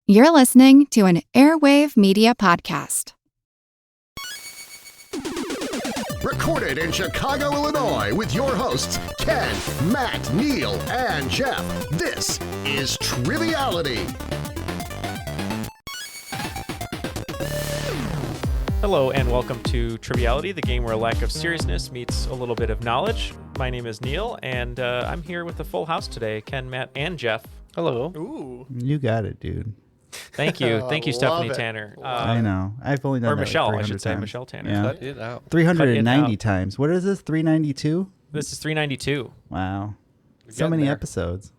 You're listening to an Airwave Media podcast. Recorded in Chicago, Illinois, with your hosts, Ken, Matt, Neil, and Jeff. This is Triviality. Hello and welcome to Triviality, the game where a lack of seriousness meets a little bit of knowledge. My name is Neil, and I'm here with the full house today, Ken, Matt, and Jeff. Hello. Ooh. You got it, dude. Thank you. Thank you, Stephanie it. Tanner. I know. I've only done Or that Michelle, like I should say. times. Michelle Tanner. Yeah. Cut it out. 390 times. What is this? 392? This is 392. Wow. So many episodes.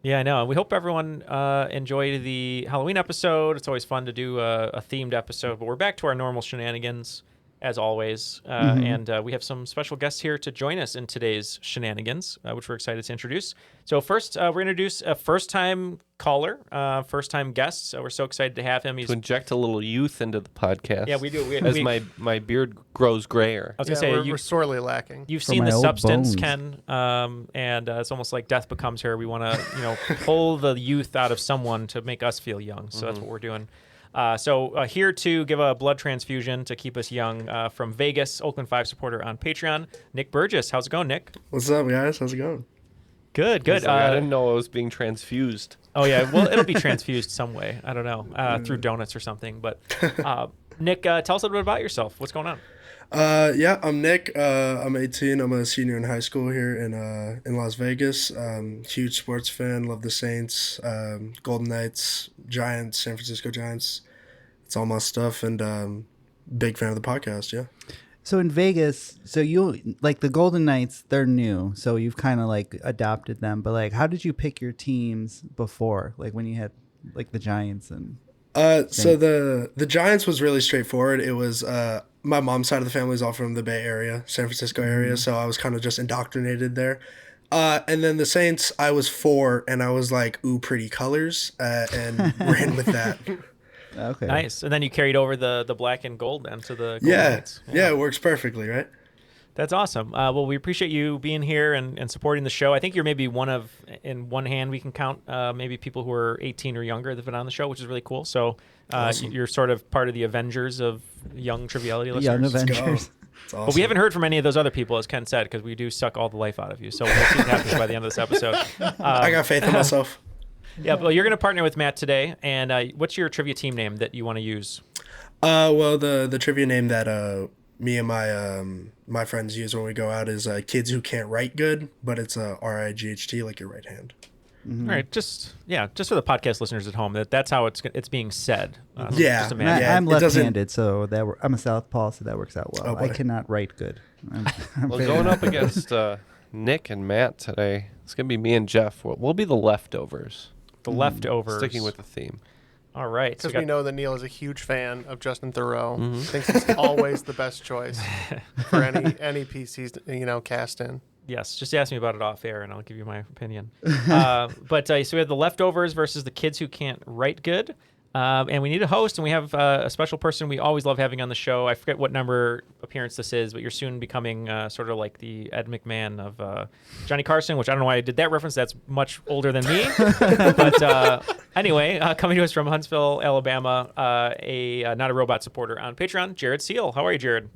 Yeah, I know. We hope everyone enjoyed the Halloween episode. It's always fun to do a themed episode, but we're back to our normal shenanigans, as always. And we have some special guests here to join us in today's shenanigans, which we're excited to introduce. So first, we're going to introduce a first-time caller, first-time guest. So we're so excited to have him. To inject a little youth into the podcast. Yeah, we do. As my beard grows grayer. I was going to say, we're sorely lacking. You've For seen my the old substance, bones. Ken, and it's almost like death becomes her. We want to, pull the youth out of someone to make us feel young. So that's what we're doing. So here to give a blood transfusion to keep us young from Vegas, Oakland 5 supporter on Patreon, Nic Burgess. How's it going, Nick? What's up, guys? How's it going? Good. I didn't know I was being transfused. Oh, yeah. Well, it'll be transfused some way. I don't know, through donuts or something. But Nick, tell us a little bit about yourself. What's going on? Yeah, I'm Nick. I'm 18. I'm a senior in high school here in Las Vegas. Huge sports fan. Love the Saints, Golden Knights, Giants, San Francisco Giants. It's all my stuff, and big fan of the podcast. Yeah. So in Vegas, so you like the Golden Knights, they're new, so you've kind of like adopted them. But like, how did you pick your teams before? Like when you had like the Giants and. So the Giants was really straightforward. It was my mom's side of the family is all from the Bay Area, San Francisco area, so I was kind of just indoctrinated there. And then the Saints, I was 4, and I was like, ooh, pretty colors, and ran with that. Okay. Nice. And then you carried over the black and gold then to the Golden Yeah, Knights. yeah, it works perfectly, right? That's awesome. Well, we appreciate you being here and supporting the show. I think you're maybe one of, in one hand, we can count maybe people who are 18 or younger that have been on the show, which is really cool. So Awesome. You're sort of part of the Avengers of young Triviality listeners. Young Let's Avengers. go. It's awesome. But we haven't heard from any of those other people, as Ken said, because we do suck all the life out of you. So we'll see what happens by the end of this episode. I got faith in myself. Yeah, well, you're going to partner with Matt today. And what's your trivia team name that you want to use? Well, the trivia name that me and my friends use when we go out is Kids Who Can't Write Good, but it's RIGHT, like your right hand. All right, just for the podcast listeners at home, that's how it's being said. So Yeah. just And imagine. Yeah, I'm it doesn't- left-handed, so I'm a southpaw, so that works out well. Oh, I boy. cannot write good. I'm Well, very going up left-handed. against Nick and Matt today, it's going to be me and Jeff. We'll be the leftovers. The leftovers. Sticking with the theme. All right. Because So we know that Neil is a huge fan of Justin Theroux. Thinks it's always the best choice for any piece he's cast in. yes, just ask me about it off air, and I'll give you my opinion. But so we have the leftovers versus the kids who can't write good. And we need a host, and we have a special person we always love having on the show. I forget what number appearance this is, but you're soon becoming sort of like the Ed McMahon of Johnny Carson, which I don't know why I did that reference. That's much older than me. But anyway, coming to us from Huntsville, Alabama, a Not a Robot supporter on Patreon, Jared Seale. How are you, Jared?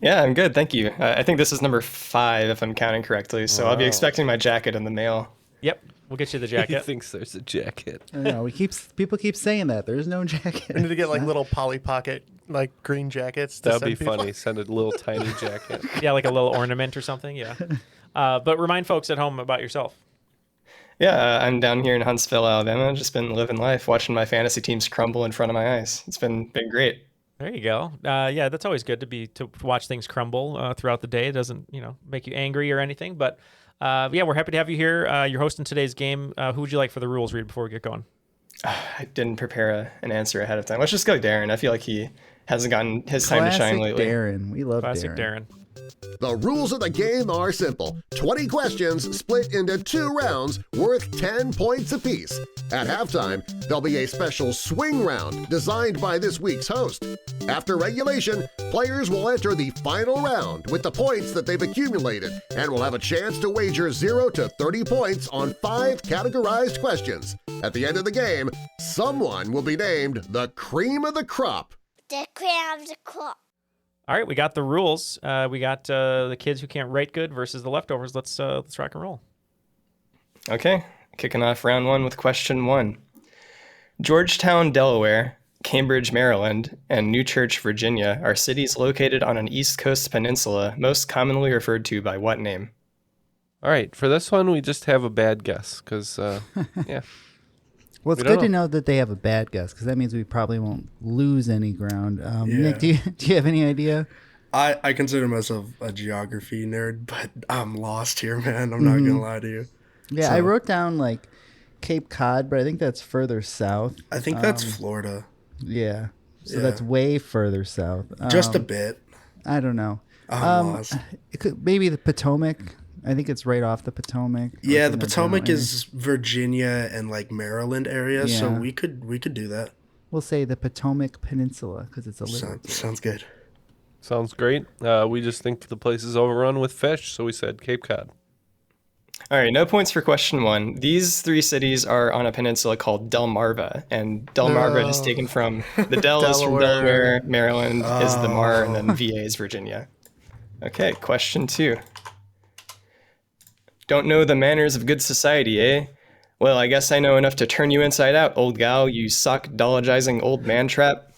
Yeah, I'm good. Thank you. I think this is number 5, if I'm counting correctly. So I'll be expecting my jacket in the mail. Yep, we'll get you the He jacket. thinks there's a jacket. I know, people keep saying that. There's no jacket. We need to get like little Polly Pocket like green jackets. To That'd send be people. funny. Send a little tiny jacket. Yeah, like a little ornament or something. Yeah. But remind folks at home about yourself. Yeah, I'm down here in Huntsville, Alabama. Just been living life, watching my fantasy teams crumble in front of my eyes. It's been great. There you go. Yeah, that's always good to watch things crumble throughout the day. It doesn't, make you angry or anything. But yeah, we're happy to have you here. You're hosting today's game. Who would you like for the rules read before we get going? I didn't prepare an answer ahead of time. Let's just go Darren. I feel like he hasn't gotten his time to shine Classic lately. Darren. We love Classic Darren. Darren. The rules of the game are simple. 20 questions split into 2 rounds worth 10 points apiece. At halftime, there'll be a special swing round designed by this week's host. After regulation, players will enter the final round with the points that they've accumulated and will have a chance to wager 0 to 30 points on 5 categorized questions. At the end of the game, someone will be named the cream of the crop. The cream of the crop. All right, we got the rules. We got the kids who can't write good versus the leftovers. Let's rock and roll. Okay, kicking off round 1 with question 1. Georgetown, Delaware, Cambridge, Maryland, and New Church, Virginia are cities located on an East Coast peninsula most commonly referred to by what name? All right, for this one, we just have a bad guess because, yeah. Well, it's good to know that they have a bad guess because that means we probably won't lose any ground. Nick, do you have any idea? I consider myself a geography nerd, but I'm lost here, man. I'm not gonna lie to you. Yeah, I wrote down like Cape Cod, but I think that's further south. I think that's Florida. Yeah, so that's way further south. Just a bit. I don't know. I'm lost. It could, maybe the Potomac. I think it's right off the Potomac. Yeah, the Potomac is Virginia and like Maryland area, so we could do that. We'll say the Potomac Peninsula because it's a little. Sounds good. Sounds great. We just think the place is overrun with fish, so we said Cape Cod. All right, no points for question 1. These 3 cities are on a peninsula called Delmarva, and Delmarva is taken from the Del is from Delaware, Maryland is the Mar, and then VA is Virginia. Okay, question 2. Don't know the manners of good society, eh? Well, I guess I know enough to turn you inside out, old gal, you sock-dologizing old man trap.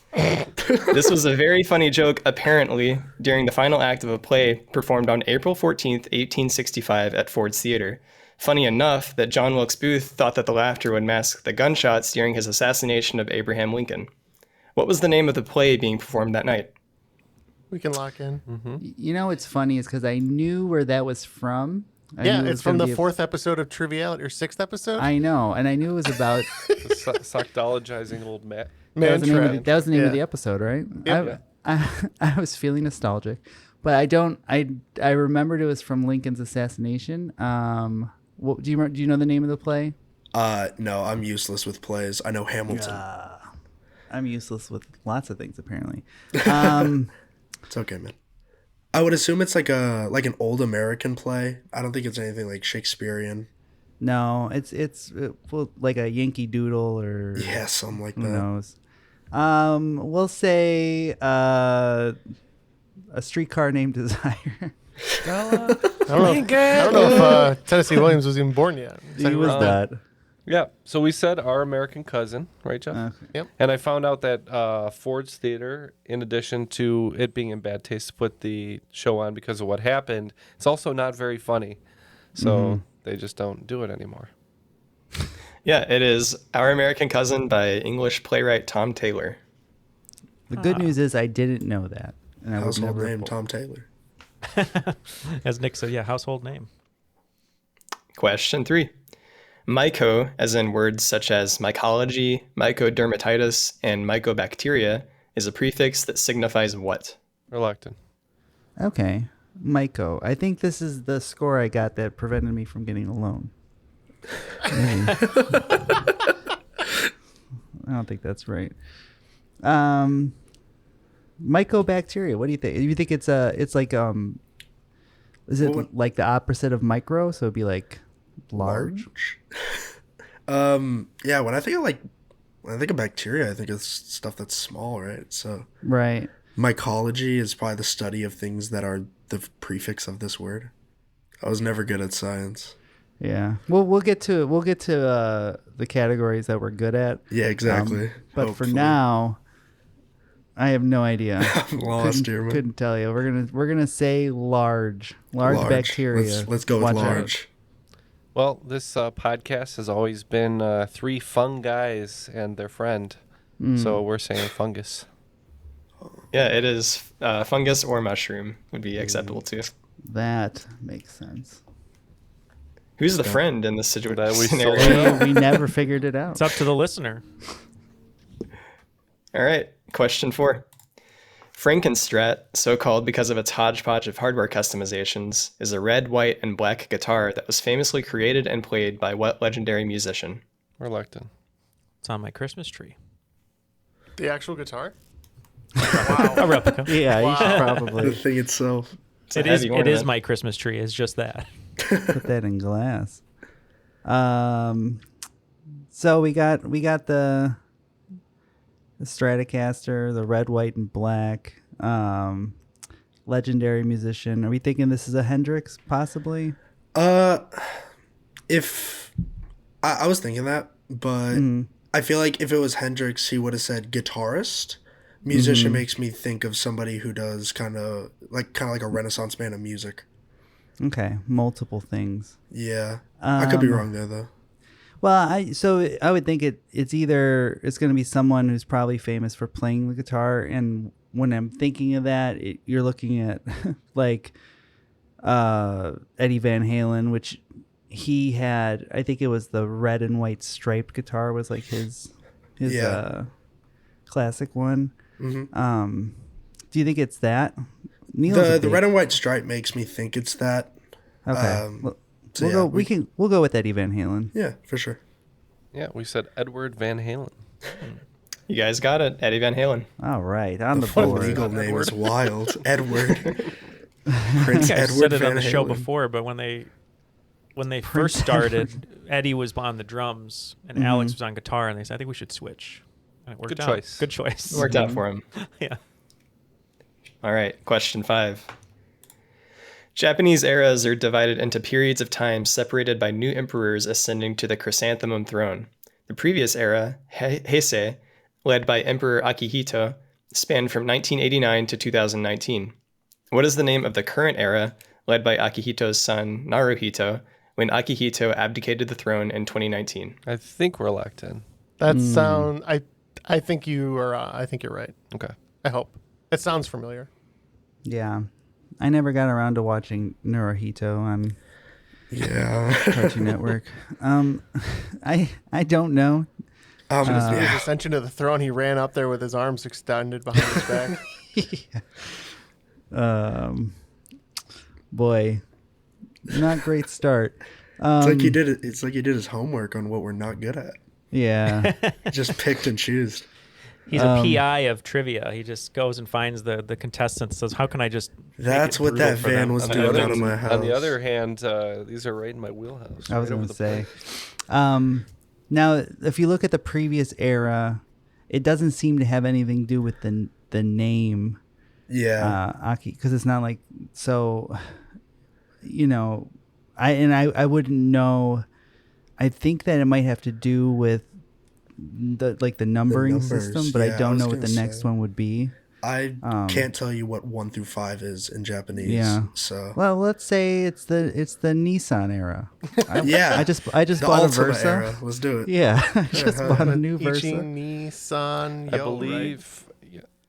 This was a very funny joke, apparently, during the final act of a play performed on April 14th, 1865 at Ford's Theater. Funny enough that John Wilkes Booth thought that the laughter would mask the gunshots during his assassination of Abraham Lincoln. What was the name of the play being performed that night? We can lock in. Mm-hmm. You know what's funny is because I knew where that was from. It's from the 4th episode of Triviality, or 6th episode? I know, and I knew it was about... the sock-dologizing old man. That was the name of the episode, right? Yep. I was feeling nostalgic, but I remembered it was from Lincoln's assassination. What do you know the name of the play? No, I'm useless with plays. I know Hamilton. I'm useless with lots of things apparently. It's okay, man. I would assume it's like an old American play. I don't think it's anything like Shakespearean. No, it's like a Yankee Doodle or something like that. Who knows? We'll say A Streetcar Named Desire. I don't know if Tennessee Williams was even born yet. He was that. Yeah, so we said Our American Cousin, right, Jeff? Okay. Yep. And I found out that Ford's Theater, in addition to it being in bad taste to put the show on because of what happened, it's also not very funny. So they just don't do it anymore. Yeah, it is Our American Cousin by English playwright Tom Taylor. The good news is I didn't know that. And I Household never name Tom Taylor. As Nick said, household name. Question 3. Myco, as in words such as mycology, mycodermatitis, and mycobacteria, is a prefix that signifies what? Reluctant. Okay. Myco. I think this is the score I got that prevented me from getting a loan. I don't think that's right. Mycobacteria. What do you think? You think it's like is it like the opposite of micro? So it'd be like large? Yeah, when I think of bacteria, I think it's stuff that's small, right? So right. Mycology is probably the study of things that are the prefix of this word. I was never good at science. Yeah. Well, we'll get to the categories that we're good at. Yeah, exactly. But for now, I have no idea. I'm lost here, man. Couldn't tell you. We're gonna say large bacteria. Let's go with large. Well, this podcast has always been 3 fun guys and their friend, so we're saying fungus. Yeah, it is fungus or mushroom would be acceptable too. That makes sense. Who's the friend in this situation? We never figured it out. It's up to the listener. All right, question 4. Frankenstrat, so called because of its hodgepodge of hardware customizations, is a red, white, and black guitar that was famously created and played by what legendary musician? Reluctant. It's on my Christmas tree. The actual guitar? A replica. Yeah, you should The probably thing itself. It is my Christmas tree. It's just that. put that in glass. So we got the Stratocaster, the red, white, and black. Legendary musician. Are we thinking this is a Hendrix, possibly? If I was thinking that, but I feel like if it was Hendrix, he would have said guitarist. Musician makes me think of somebody who does kind of like a Renaissance man of music. Okay, multiple things. Yeah, I could be wrong there though. Well, I would think it's going to be someone who's probably famous for playing the guitar, and when I'm thinking of that, you're looking at like Eddie Van Halen, which he had. I think it was the red and white striped guitar was like his classic one. Mm-hmm. Do you think it's that? The red and white stripe makes me think it's that. Okay. We'll go with Eddie Van Halen. Yeah, for sure. Yeah, we said Edward Van Halen. You guys got it. Eddie Van Halen. All right, on the Full board. legal name is wild. Edward. I Prince think I Edward said it Van on the show Halen. before, but when they first started, Eddie was on the drums and Alex was on guitar, and they said, "I think we should switch." And it worked Good out. choice. Good choice. It worked out for him. Yeah. All right, question 5. Japanese eras are divided into periods of time separated by new emperors ascending to the chrysanthemum throne. The previous era, Heisei, led by Emperor Akihito, spanned from 1989 to 2019. What is the name of the current era, led by Akihito's son, Naruhito, when Akihito abdicated the throne in 2019? I think we're locked in. That sound. I think you are. I think you're right. Okay. I hope. It sounds familiar. Yeah, I never got around to watching Naruhito on Cartoon Network. I don't know. His ascension to the throne, he ran up there with his arms extended behind his back. Boy, not great start. It's like he did it. It's like he did his homework on what we're not good at. Yeah. Just picked and choose. He's a PI of trivia. He just goes and finds the contestants. Says, "How can I just?" That's what that van was doing out of my house. On the other hand, these are right in my wheelhouse. I was right going over to the say. plate. Now, if you look at the previous era, it doesn't seem to have anything to do with the name. Yeah. Aki, because it's not like so. I wouldn't know. I think that it might have to do with the numbering system, but I don't know what the next one would be. I can't tell you what 1 through 5 is in Japanese. Yeah. So well, let's say it's the Nissan era. yeah. I just the bought a Ultima Versa. Era. Let's do it. Yeah, I just bought a new Versa. Nissan.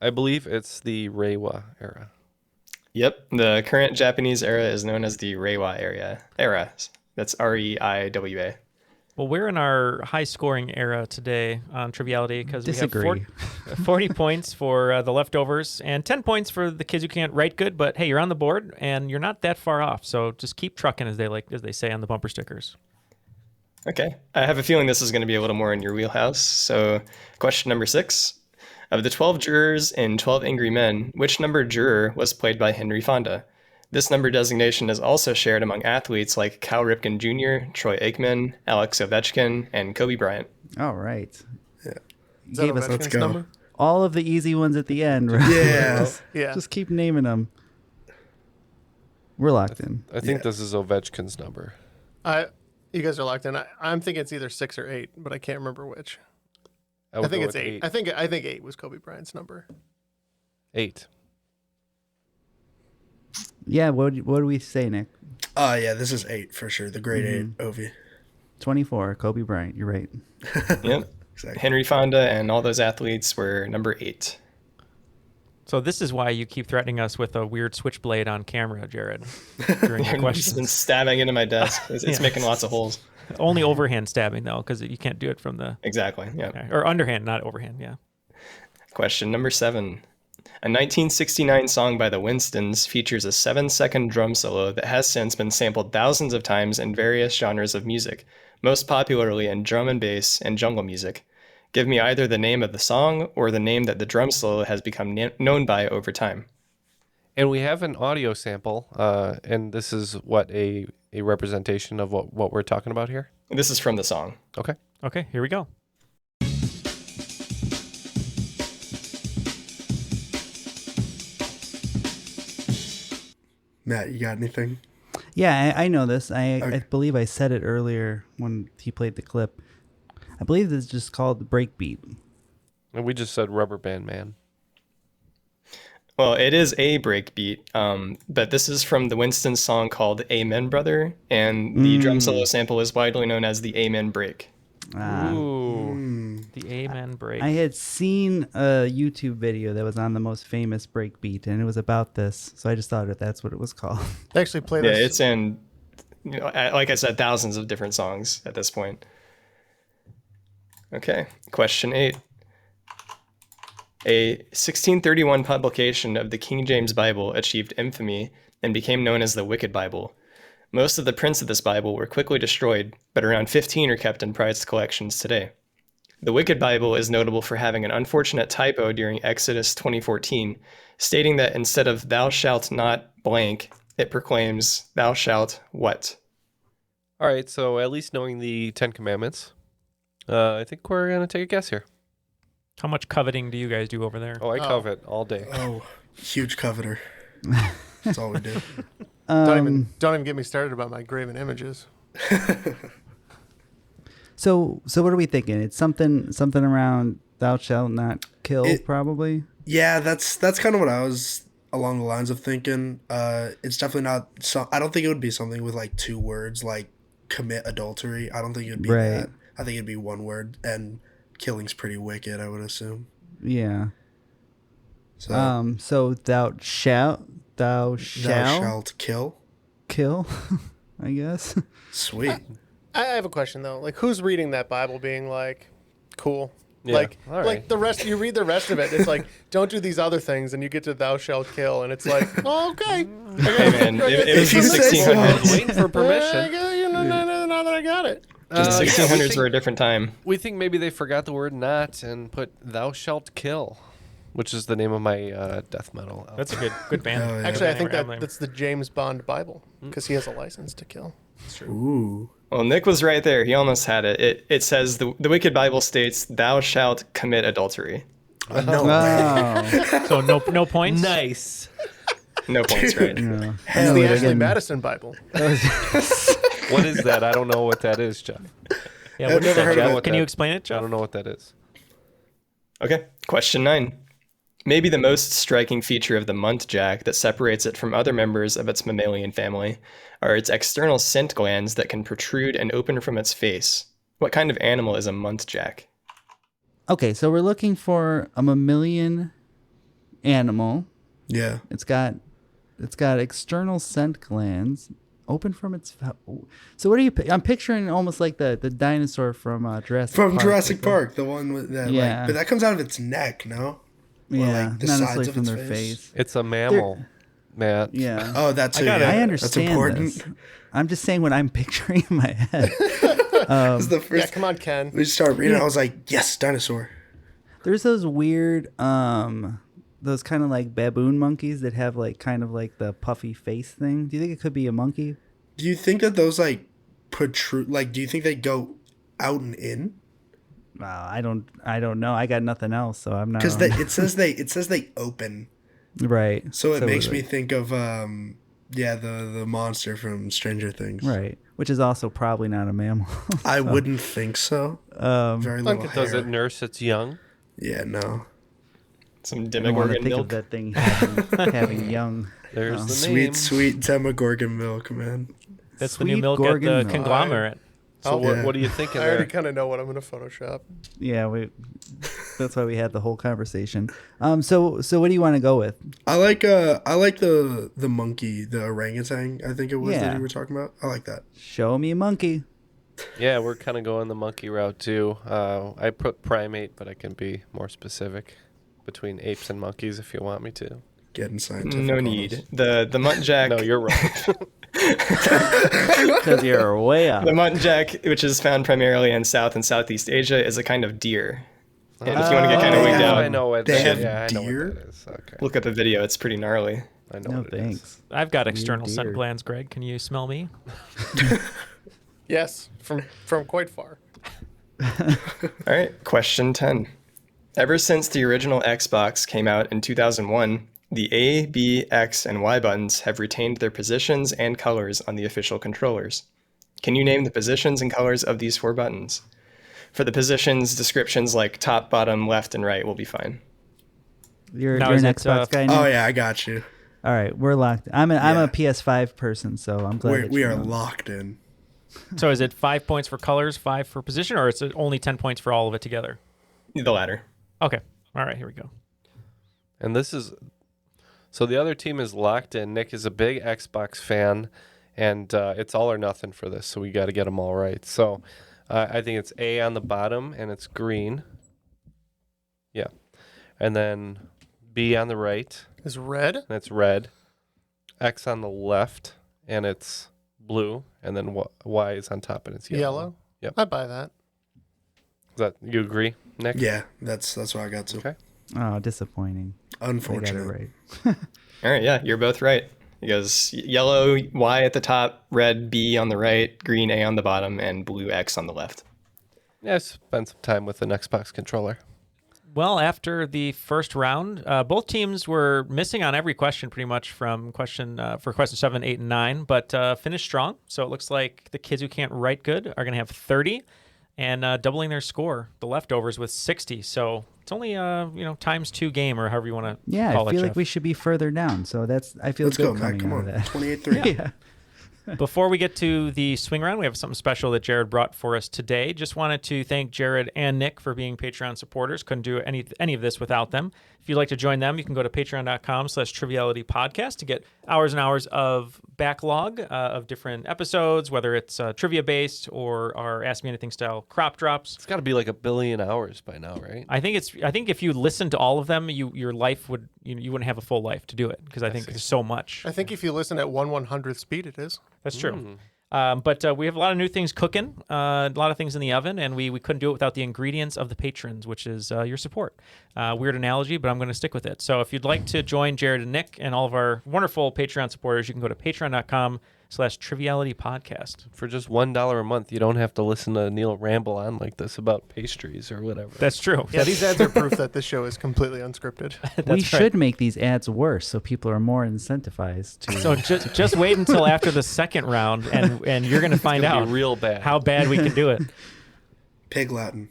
I believe it's the Reiwa era. Yep, the current Japanese era is known as the Reiwa era. That's Reiwa. Well, we're in our high-scoring era today on Triviality because we have Disagree. 40 points for the leftovers and 10 points for the kids who can't write good. But hey, you're on the board and you're not that far off. So just keep trucking, as they say on the bumper stickers. Okay, I have a feeling this is going to be a little more in your wheelhouse. So, question number 6. Of the 12 jurors in 12 Angry Men, which number juror was played by Henry Fonda? This number designation is also shared among athletes like Cal Ripken Jr., Troy Aikman, Alex Ovechkin, and Kobe Bryant. All right. Yeah. You gave us Let's go. Number? all of the easy ones at the end, right? Yeah. Yeah. Just keep naming them. We're locked in. I think this is Ovechkin's number. You guys are locked in. I'm thinking it's either 6 or 8, but I can't remember which. I think it's 8. I think 8 was Kobe Bryant's number. 8. Yeah, what do we say, Nick? Yeah, this is 8 for sure. The grade 8 Ovi. 24, Kobe Bryant. You're right. Yep. Exactly. Henry Fonda and all those athletes were number 8. So this is why you keep threatening us with a weird switchblade on camera, Jared, during the I've been questions. stabbing into my desk. It's making lots of holes. Only overhand stabbing, though, because you can't do it from the... Exactly, yeah. Okay. Or underhand, not overhand, yeah. Question number 7. A 1969 song by the Winstons features a 7-second drum solo that has since been sampled thousands of times in various genres of music, most popularly in drum and bass and jungle music. Give me either the name of the song or the name that the drum solo has become known by over time. And we have an audio sample, and this is what a representation of what we're talking about here. This is from the song. Okay. Okay, here we go. Matt, you got anything? Yeah, I know this. I believe I said it earlier when he played the clip. I believe this is just called the breakbeat. And we just said Rubber Band Man. Well, it is a breakbeat, but this is from the Winston song called Amen Brother, and the drum solo sample is widely known as the Amen Break. Ooh, the Amen Break. I had seen a YouTube video that was on the most famous breakbeat, and it was about this, so I just thought that's what it was called. They actually play Yeah, this. it's in, like I said, thousands of different songs at this point. Okay, question 8. A 1631 publication of the King James Bible achieved infamy and became known as the Wicked Bible. Most of the prints of this Bible were quickly destroyed, but around 15 are kept in prized collections today. The Wicked Bible is notable for having an unfortunate typo during Exodus 20:14, stating that instead of "thou shalt not blank," it proclaims "thou shalt what?" All right, so at least knowing the 10 Commandments, I think we're going to take a guess here. How much coveting do you guys do over there? Oh, I covet all day. Oh, huge coveter. That's all we do. Don't even get me started about my graven images. So what are we thinking? It's something around "thou shalt not kill," probably. Yeah, that's kind of what I was along the lines of thinking. It's definitely not. I don't think it would be something with like 2 words, like commit adultery. I don't think it would be that. I think it'd be 1 word, and killing's pretty wicked, I would assume. Yeah. So, thou shalt kill, I guess. Sweet. I have a question though. Like, who's reading that Bible, being like, "Cool"? Yeah, like, all right. like the rest. You read the rest of it. It's like, don't do these other things, and you get to "thou shalt kill," and it's like, oh, okay. Hey man, it was the you say so. 1600s. Waiting for permission. Now that I got it. The 1600s were a different time. We think maybe they forgot the word "not" and put "thou shalt kill," which is the name of my death metal album. That's a good band. Oh, yeah. Actually, I think Album name. that's the James Bond Bible because he has a license to kill. Ooh. Well, Nick was right there. He almost had it. It says the Wicked Bible states, "Thou shalt commit adultery." No way. So no points. Nice. No points, right? Yeah. It's the Ashley Madison Bible. What is that? I don't know what that is, Jeff. Yeah, I've what is never that, heard Jeff? of it. Can you explain it, I Jeff? don't know what that is. Okay, question 9. Maybe the most striking feature of the muntjac that separates it from other members of its mammalian family are its external scent glands that can protrude and open from its face. What kind of animal is a muntjac? Okay, so we're looking for a mammalian animal. Yeah. It's got external scent glands open from its. So what are you? I'm picturing almost like the dinosaur from Jurassic Park. From Jurassic Park, the one with that. Yeah. But that comes out of its neck, no? Or, Yeah, like, the not sides necessarily of from its their face. It's a mammal, Matt. Yeah. Oh, that's got it. I That's understand important. this. I'm just saying what I'm picturing in my head. This is the Yeah, first. come on, Ken. We started reading. I was like, yes, dinosaur. There's those weird, those kind of like baboon monkeys that have like kind of like the puffy face thing. Do you think it could be a monkey? Do you think that those like protrude? Like, do you think they go out and in? I don't know. I got nothing else, so I'm not. Because it says they open. Right. So it makes me think of the monster from Stranger Things. Right, which is also probably not a mammal. I wouldn't think so. Very little hair. Does it nurse its young? Yeah, no. Some I don't want to Demogorgon think of milk. that thing having young. There's the name. Sweet Demogorgon milk, man. That's the new Sweet milk at Gorgon the milk. conglomerate. So Yeah. what are you thinking I already there? kind of know what I'm going to Photoshop. Yeah, that's why we had the whole conversation. So what do you want to go with? I like the monkey, the orangutan. I think it was that Yeah. you were talking about. I like that. Show me a monkey. Yeah, we're kind of going the monkey route too. I put primate, but I can be more specific. between apes and monkeys if you want me to. Getting scientific. No on need. us. The muntjac. No, you're right. Because you're way up. The muntjac, which is found primarily in South and Southeast Asia, is a kind of deer. And if you want to get kind of wigged I out, know what They that have yeah, I know deer? what that is. Okay. look at the video. It's pretty gnarly. I know No what it is. thanks. I've got external dear. scent glands, Greg. Can you smell me? Yes, from quite far. All right, question 10. Ever since the original Xbox came out in 2001, the A, B, X, and Y buttons have retained their positions and colors on the official controllers. Can you name the positions and colors of these 4 buttons? For the positions, descriptions like top, bottom, left, and right will be fine. You're Now, an is it, Xbox guy. Oh Nick? yeah, I got you. All right, we're locked. I'm Yeah. a PS5 person, so I'm glad that We you are know. locked in. So is it 5 points for colors, 5 for position, or is it only 10 points for all of it together? The latter. Okay. All right, here we go. And this is so the other team is locked in. Nick is a big Xbox fan, and it's all or nothing for this. So we got to get them all right. So I think it's A on the bottom, and it's green. Yeah, and then B on the right, Is red? and it's red. X on the left, and it's blue, and then Y is on top, and it's yellow. Yellow? Yep. I buy that. Is that you agree, Nick? Yeah, that's what I got to. Okay. Oh, disappointing. I got it Unfortunate. right. All right, yeah, you're both right. It goes yellow Y at the top, red B on the right, green A on the bottom, and blue X on the left. Yeah, I spent some time with an Xbox controller. Well, after the first round, both teams were missing on every question pretty much from question 7, 8, and 9, but finished strong. So it looks like the kids who can't write good are going to have 30 and doubling their score, the leftovers, with 60. So it's only times 2 game, or however you want to Yeah, call I it, feel like Jeff. we should be further down. So I feel Let's good go, Matt. coming Come out on. of that. 28-3. Yeah. Before we get to the swing round, we have something special that Jared brought for us today. Just wanted to thank Jared and Nick for being Patreon supporters. Couldn't do any of this without them. If you'd like to join them, you can go to patreon.com/trivialitypodcast to get hours and hours of backlog of different episodes, whether it's trivia-based or our Ask Me Anything style crop drops. It's got to be like 1 billion hours by now, right? I think if you listen to all of them, your life would you wouldn't have a full life to do it, because I think there's so much. I think if you listen at 1/100th speed, it is. That's true. But we have a lot of new things cooking, a lot of things in the oven, and we couldn't do it without the ingredients of the patrons, which is your support. Weird analogy, but I'm going to stick with it. So if you'd like to join Jared and Nick and all of our wonderful Patreon supporters, you can go to patreon.com/trivialitypodcast. For just $1 a month, you don't have to listen to Neil ramble on like this about pastries or whatever. That's true. Yeah, these ads are proof that this show is completely unscripted. We should make these ads worse so people are more incentivized to. So just wait until after the second round, and you're going to find gonna out be real bad. how bad we can do it. Pig Latin.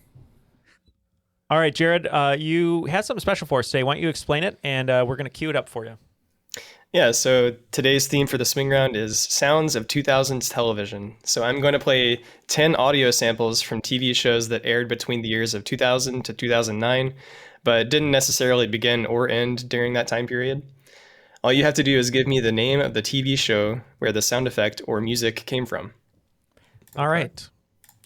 All right, Jared, you had something special for us today. Why don't you explain it, and we're going to cue it up for you. Yeah, so today's theme for the swing round is sounds of 2000s television. So I'm going to play 10 audio samples from TV shows that aired between the years of 2000 to 2009, but didn't necessarily begin or end during that time period. All you have to do is give me the name of the TV show where the sound effect or music came from. All right.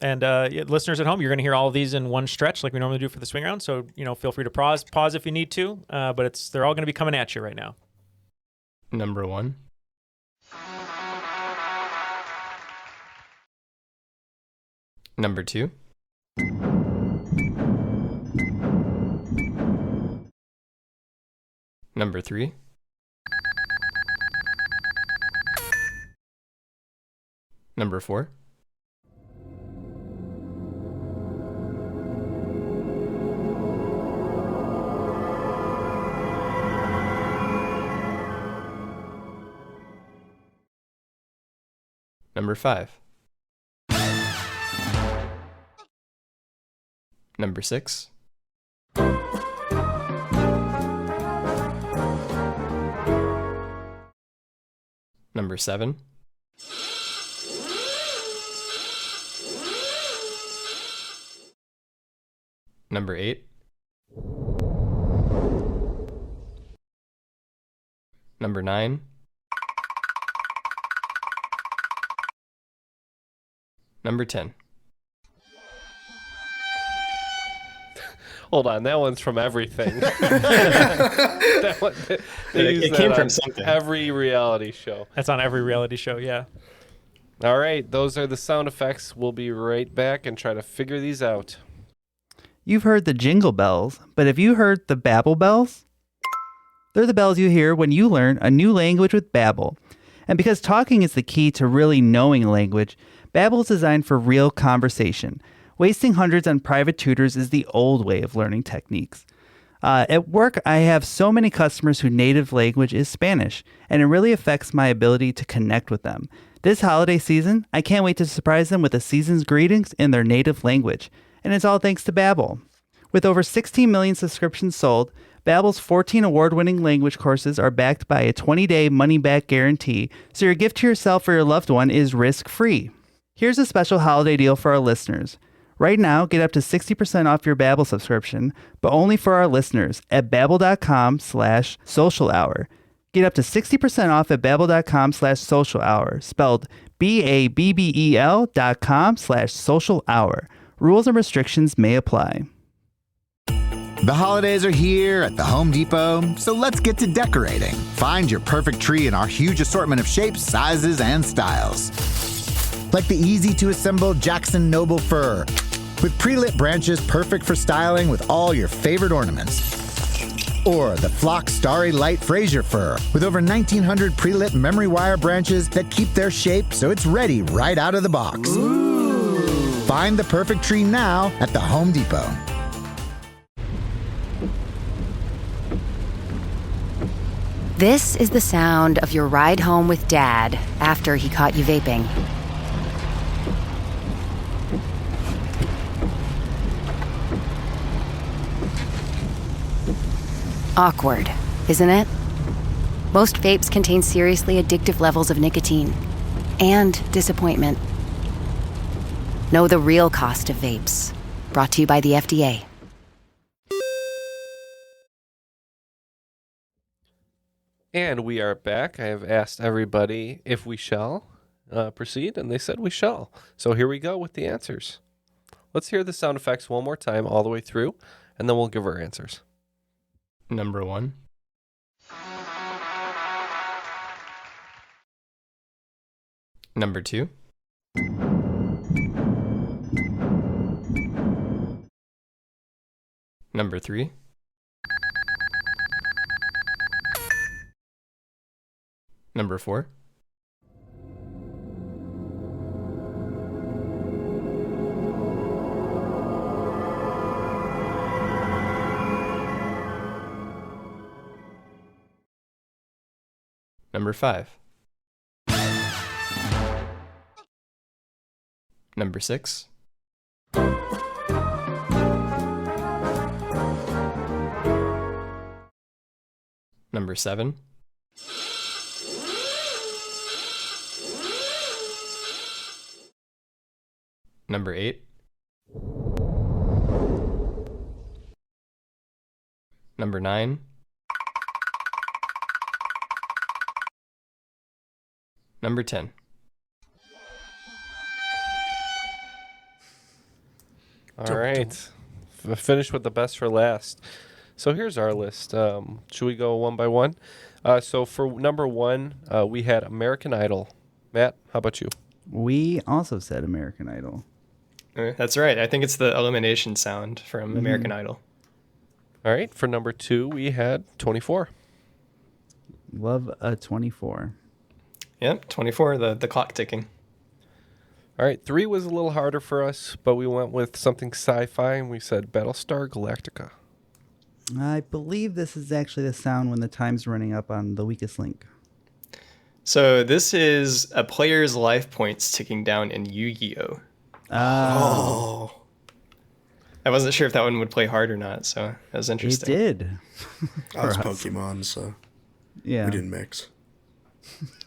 And listeners at home, you're going to hear all of these in one stretch like we normally do for the swing round. So, feel free to pause if you need to, but they're all going to be coming at you right now. Number 1. Number 2. Number 3. Number 4. Number 5. Number 6. Number 7. Number 8. Number 9. Number 10. Hold on, that one's from everything. That one, they use It that came on from something. every reality show. That's on every reality show, yeah. All right, those are the sound effects. We'll be right back and try to figure these out. You've heard the jingle bells, but have you heard the Babble bells? They're the bells you hear when you learn a new language with Babbel. And because talking is the key to really knowing a language, Babbel is designed for real conversation. Wasting hundreds on private tutors is the old way of learning techniques. At work, I have so many customers whose native language is Spanish, and it really affects my ability to connect with them. This holiday season, I can't wait to surprise them with the season's greetings in their native language. And it's all thanks to Babbel. With over 16 million subscriptions sold, Babbel's 14 award-winning language courses are backed by a 20-day money-back guarantee, so your gift to yourself or your loved one is risk-free. Here's a special holiday deal for our listeners. Right now, get up to 60% off your Babbel subscription, but only for our listeners at babbel.com/social hour. Get up to 60% off at babbel.com/social hour, spelled BABBEL.com/social hour. Rules and restrictions may apply. The holidays are here at the Home Depot, so let's get to decorating. Find your perfect tree in our huge assortment of shapes, sizes, and styles. Like the easy-to-assemble Jackson Noble Fir, with pre-lit branches perfect for styling with all your favorite ornaments. Or the Flock Starry Light Fraser Fir, with over 1,900 pre-lit memory wire branches that keep their shape so it's ready right out of the box. Ooh. Find the perfect tree now at the Home Depot. This is the sound of your ride home with Dad after he caught you vaping. Awkward, isn't it? Most vapes contain seriously addictive levels of nicotine and disappointment. Know the real cost of vapes. Brought to you by the FDA. And we are back. I have asked everybody if we shall proceed, and they said we shall. So here we go with the answers. Let's hear the sound effects one more time all the way through, and then we'll give our answers. Number 1. Number 2. Number 3. Number 4. Number 5. Number 6. Number 7. Number 8. Number 9. Number 10. All right. Finish with the best for last. So here's our list. Should we go one by one? So for number 1, we had American Idol. Matt, how about you? We also said American Idol. That's right. I think it's the elimination sound from American Idol. All right. For number 2, we had 24. Love a 24. Yep, 24, the clock ticking. All right. 3 was a little harder for us, but we went with something sci-fi, and we said Battlestar Galactica. I believe this is actually the sound when the time's running up on the weakest link. So this is a player's life points ticking down in Yu-Gi-Oh! Oh. I wasn't sure if that one would play hard or not, so that was interesting. It did. I was Pokemon, so yeah, we didn't mix.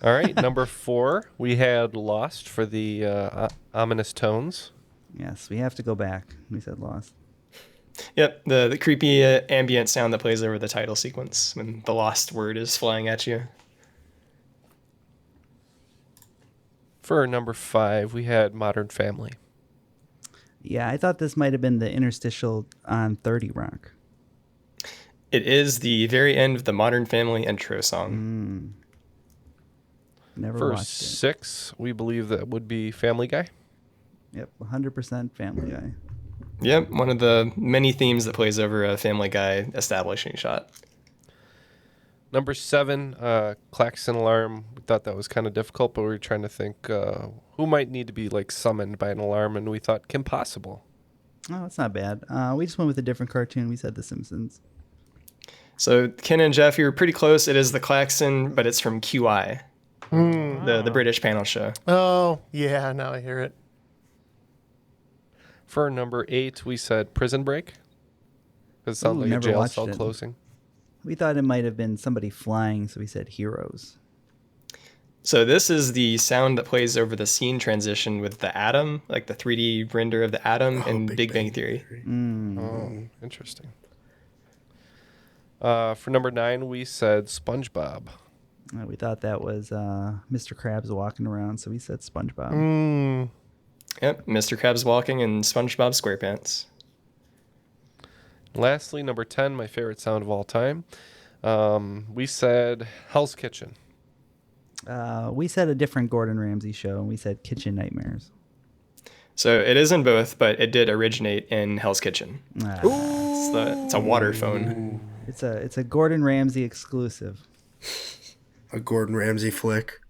All right. Number 4, we had Lost for the ominous tones. Yes, we have to go back. We said Lost. Yep, the creepy ambient sound that plays over the title sequence when the lost word is flying at you. For number 5, we had Modern Family. Yeah, I thought this might have been the interstitial on 30 Rock. It is the very end of the Modern Family intro song. Never For watched it. 6, we believe that would be Family Guy. Yep, 100% Family Guy. Yep, one of the many themes that plays over a Family Guy establishing shot. Number 7, klaxon alarm. We thought that was kind of difficult, but we were trying to think who might need to be like summoned by an alarm, and we thought Kim Possible. Oh, that's not bad. We just went with a different cartoon. We said The Simpsons. So Ken and Jeff, you were pretty close. It is the klaxon, but it's from QI, the British panel show. Oh, yeah, now I hear it. For number 8, we said Prison Break. It sounds like a never jail watched cell it. closing. We thought it might have been somebody flying, so we said Heroes. So this is the sound that plays over the scene transition with the atom, like the 3D render of the atom in Big Bang Theory. Oh, interesting. For number 9, we said SpongeBob. We thought that was Mr. Krabs walking around, so we said SpongeBob. Yep, Mr. Krabs walking in SpongeBob SquarePants. Lastly, number 10, my favorite sound of all time. We said Hell's Kitchen. We said a different Gordon Ramsay show, and we said Kitchen Nightmares. So it is in both, but it did originate in Hell's Kitchen. It's a water phone. It's a Gordon Ramsay exclusive. A Gordon Ramsay flick.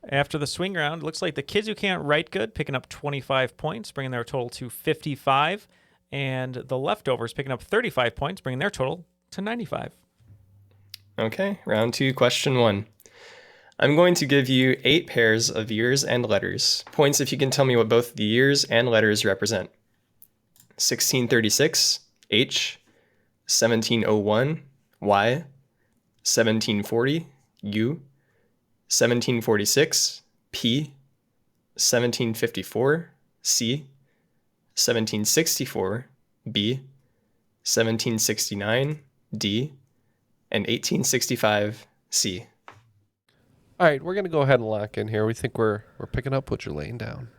After the swing round, looks like the kids who can't write good picking up 25 points, bringing their total to 55. And the leftovers picking up 35 points, bringing their total to 95. Okay, round 2, question 1. I'm going to give you 8 pairs of years and letters. Points if you can tell me what both the years and letters represent. 1636, H. 1701, Y. 1740, U. 1746, P. 1754, C. 1764, B. 1769, D. And 1865, C. All right, we're going to go ahead and lock in here. We think we're picking up what you're laying down.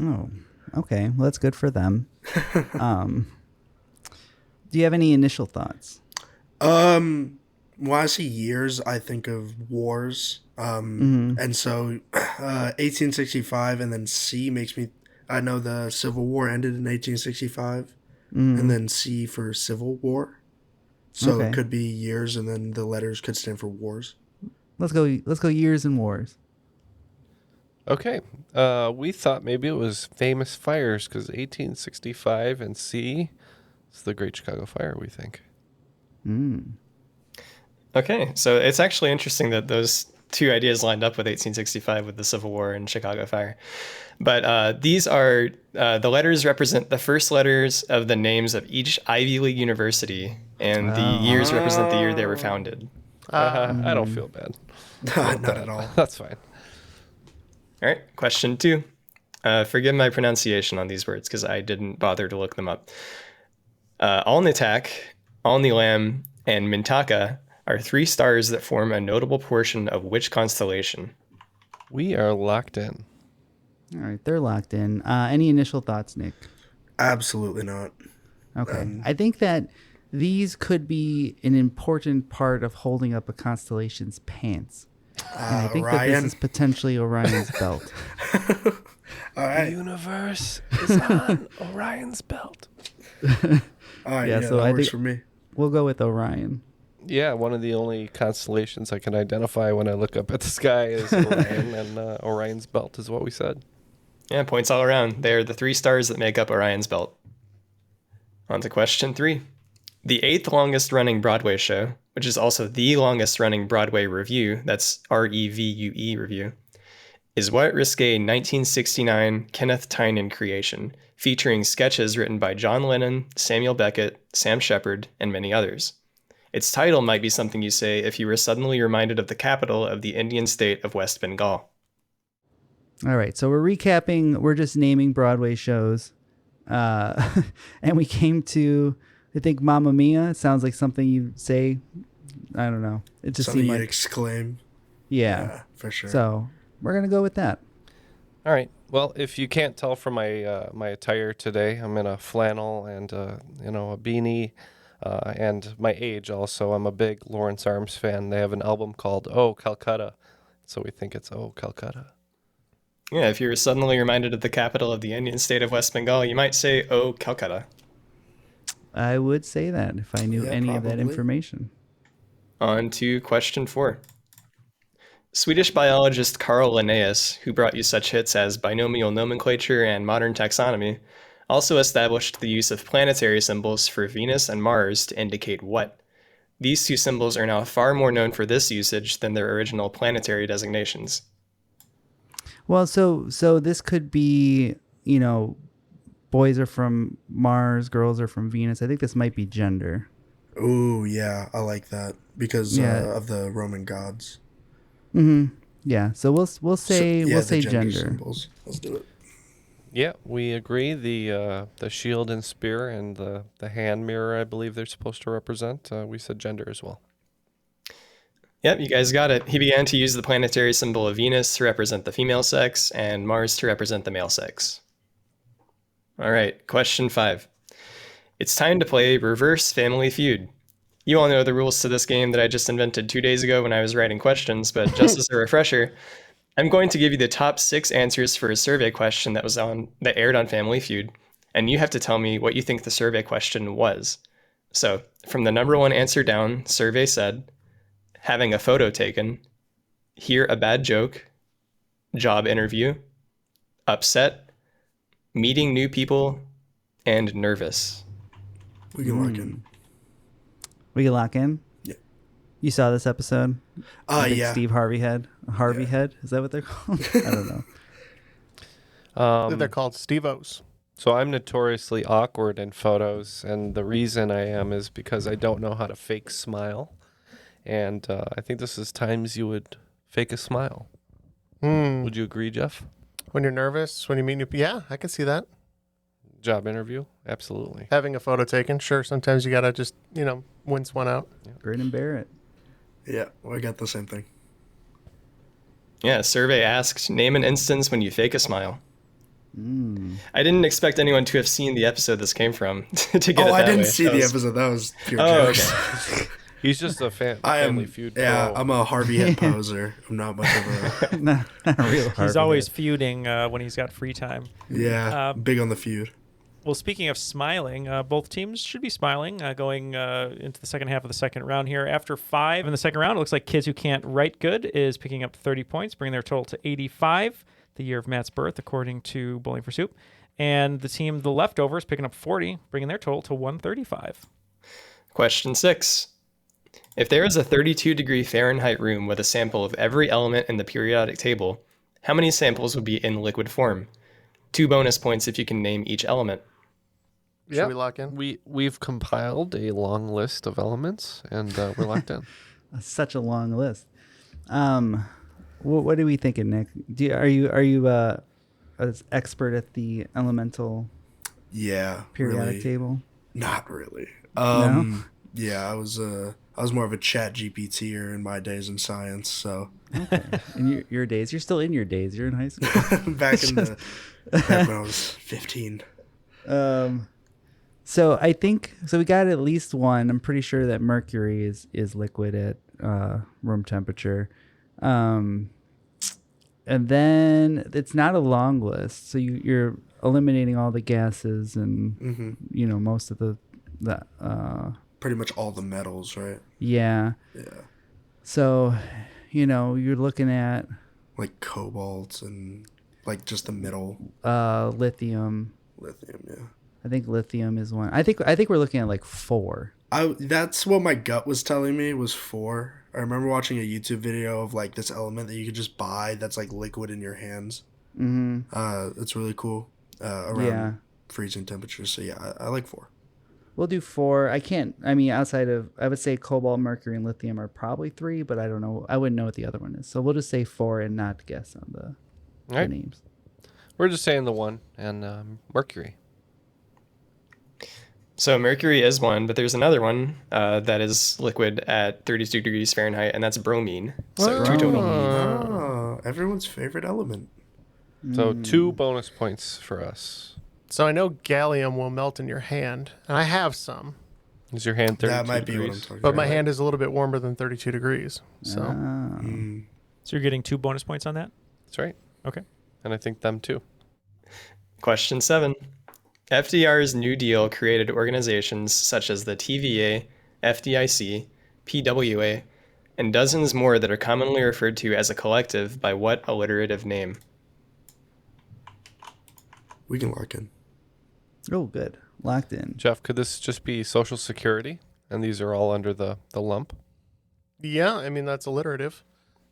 Oh, okay. Well, that's good for them. Do you have any initial thoughts? When I see years, I think of wars. And so 1865 and then C makes me... I know the Civil War ended in 1865. And then C for Civil War. So it could be years, and then the letters could stand for wars. Let's go years and wars. Okay. We thought maybe it was famous fires because 1865 and C is the Great Chicago Fire, we think. Okay, so it's actually interesting that those two ideas lined up with 1865 with the Civil War and Chicago Fire. But these are, the letters represent the first letters of the names of each Ivy League university, and the years represent the year they were founded. I don't feel bad. Not at all. That's fine. All right, question 2. Forgive my pronunciation on these words because I didn't bother to look them up. Alnitak, Alnilam, and Mintaka are 3 stars that form a notable portion of which constellation? We are locked in. All right, they're locked in. Any initial thoughts, Nick? Absolutely not. Okay. I think that these could be an important part of holding up a constellation's pants. And I think that this is potentially Orion's belt. All right. The universe is on Orion's belt. All right, Yeah, yeah, so that I works think for me. We'll go with Orion. Yeah, one of the only constellations I can identify when I look up at the sky is Orion, and Orion's belt is what we said. Yeah, points all around. They are the 3 stars that make up Orion's belt. On to question 3. The 8th longest running Broadway show, which is also the longest running Broadway revue, that's REVUE review, is what risque 1969 Kenneth Tynan creation, featuring sketches written by John Lennon, Samuel Beckett, Sam Shepard, and many others. Its title might be something you say if you were suddenly reminded of the capital of the Indian state of West Bengal. All right, so we're recapping. We're just naming Broadway shows. And we came to, I think, Mamma Mia. It sounds like something you say. I don't know. It just Something seemed you'd like... exclaim. Yeah, for sure. So we're going to go with that. All right. Well, if you can't tell from my my attire today, I'm in a flannel and a beanie, and my age also. I'm a big Lawrence Arms fan. They have an album called "Oh Calcutta," so we think it's "Oh Calcutta." Yeah, if you're suddenly reminded of the capital of the Indian state of West Bengal, you might say, "Oh, Calcutta." I would say that if I knew any of that probably. information. On to question 4. Swedish biologist Carl Linnaeus, who brought you such hits as binomial nomenclature and modern taxonomy, also established the use of planetary symbols for Venus and Mars to indicate what? These two symbols are now far more known for this usage than their original planetary designations. Well, so this could be, boys are from Mars, girls are from Venus. I think this might be gender. Ooh, yeah, I like that because of the Roman gods. Mm-hmm. Yeah. So we'll say the gender. Symbols. Let's do it. Yeah, we agree. The shield and spear and the hand mirror, I believe they're supposed to represent. We said gender as well. Yep, you guys got it. He began to use the planetary symbol of Venus to represent the female sex and Mars to represent the male sex. All right, question 5. It's time to play Reverse Family Feud. You all know the rules to this game that I just invented 2 days ago when I was writing questions, but just as a refresher, I'm going to give you the top 6 answers for a survey question that aired on Family Feud, and you have to tell me what you think the survey question was. So, from the number 1 answer down, survey said, having a photo taken, hear a bad joke, job interview, upset, meeting new people, and nervous. We can lock in. We can lock in? Yeah. You saw this episode? Yeah. Steve Harvey head? Harvey head? Is that what they're called? I don't know. They're called Steve-O's. So I'm notoriously awkward in photos, and the reason I am is because I don't know how to fake smile. And I think this is times you would fake a smile. Would you agree, Jeff? When you're nervous, when you meet new people. Yeah, I can see that. Job interview? Absolutely. Having a photo taken, sure. Sometimes you got to just, wince one out. Grin and bear it. Yeah, I got the same thing. Yeah, survey asked, name an instance when you fake a smile. I didn't expect anyone to have seen the episode this came from to get it that I didn't way. see the episode. That was pure jokes. Okay. He's just a Family Feud pro. Yeah, I'm a Harvey head poser. I'm not much of a... not a real Harvey He's always head. feuding when he's got free time. Yeah, big on the feud. Well, speaking of smiling, both teams should be smiling going into the second half of the second round here. After 5 in the second round, it looks like Kids Who Can't Write Good is picking up 30 points, bringing their total to 85, the year of Matt's birth, according to Bowling for Soup. And the team, The Leftovers, picking up 40, bringing their total to 135. Question 6. If there is a 32-degree Fahrenheit room with a sample of every element in the periodic table, how many samples would be in liquid form? 2 bonus points if you can name each element. Should we lock in? We've compiled a long list of elements, and we're locked in. Such a long list. What are we thinking, Nick? Are you an expert at the elemental periodic really, table? Not really. No? Yeah, I was more of a chat GPTer in my days in science, so. Okay. In your days, you're still in your days. You're in high school. back when I was 15. So I think we got at least one. I'm pretty sure that mercury is liquid at room temperature. And then it's not a long list. So you're eliminating all the gases and most of the pretty much all the metals, right? Yeah. Yeah. So, you're looking at like cobalt and like just the middle. Lithium. Lithium, yeah. I think lithium is one. I think we're looking at like 4. That's what my gut was telling me was 4. I remember watching a YouTube video of like this element that you could just buy that's like liquid in your hands. Mm-hmm. It's really cool. Around freezing temperatures. So yeah, I like 4. We'll do 4. Outside of, I would say cobalt, mercury, and lithium are probably 3, but I don't know. I wouldn't know what the other one is. So we'll just say 4 and not guess on the names. We're just saying the one, and mercury. So mercury is one, but there's another one that is liquid at 32 degrees Fahrenheit, and that's bromine. So 2 total. Oh, everyone's favorite element. So 2 bonus points for us. So I know gallium will melt in your hand, and I have some. Is your hand 32 That might be what I'm degrees? talking But about. my hand is a little bit warmer than 32 degrees. So So you're getting 2 bonus points on that? That's right. Okay. And I think them too. Question 7. FDR's New Deal created organizations such as the TVA, FDIC, PWA, and dozens more that are commonly referred to as a collective by what alliterative name? We can lock in. Oh, good. Locked in. Jeff, could this just be Social Security? And these are all under the lump? yeah, I mean, that's alliterative.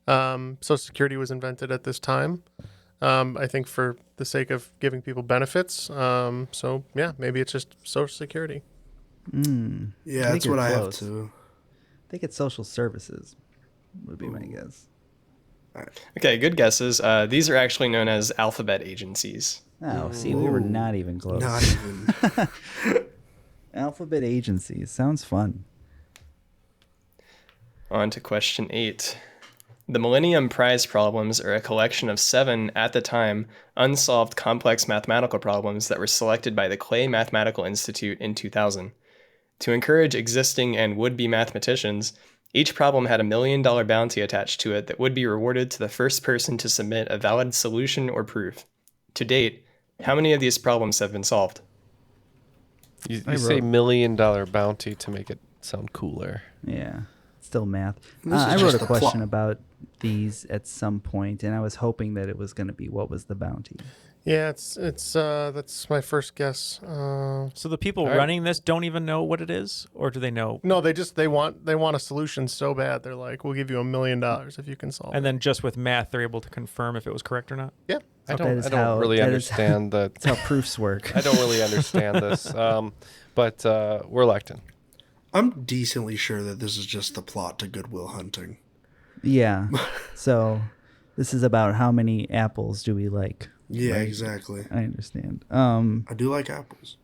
Social Security was invented at this time. I think for the sake of giving people benefits. So yeah, maybe it's just Social Security. Yeah, that's what I have too. I think it's social services would be my guess. Okay, good guesses. These are actually known as alphabet agencies. Oh, see, we were not even close. Not even. Alphabet agencies. Sounds fun. On to question 8. The Millennium Prize problems are a collection of 7, at the time, unsolved complex mathematical problems that were selected by the Clay Mathematical Institute in 2000. To encourage existing and would-be mathematicians, each problem had $1 million bounty attached to it that would be rewarded to the first person to submit a valid solution or proof. To date, how many of these problems have been solved? You say $1 million bounty to make it sound cooler. Yeah, still math. This I is wrote just a the question plot. about these at some point, and I was hoping that it was going to be what was the bounty. Yeah, it's that's my first guess. So the people right. running this don't even know what it is, or do they know? No, they want a solution so bad. They're like, we'll give you $1 million if you can solve it. And then just with math, they're able to confirm if it was correct or not. Yeah. I don't really understand that. That's how proofs work. I don't really understand this. But we're locked in. I'm decently sure that this is just the plot to Good Will Hunting. Yeah. So this is about how many apples do we like? Yeah, right? exactly. I understand. I do like apples.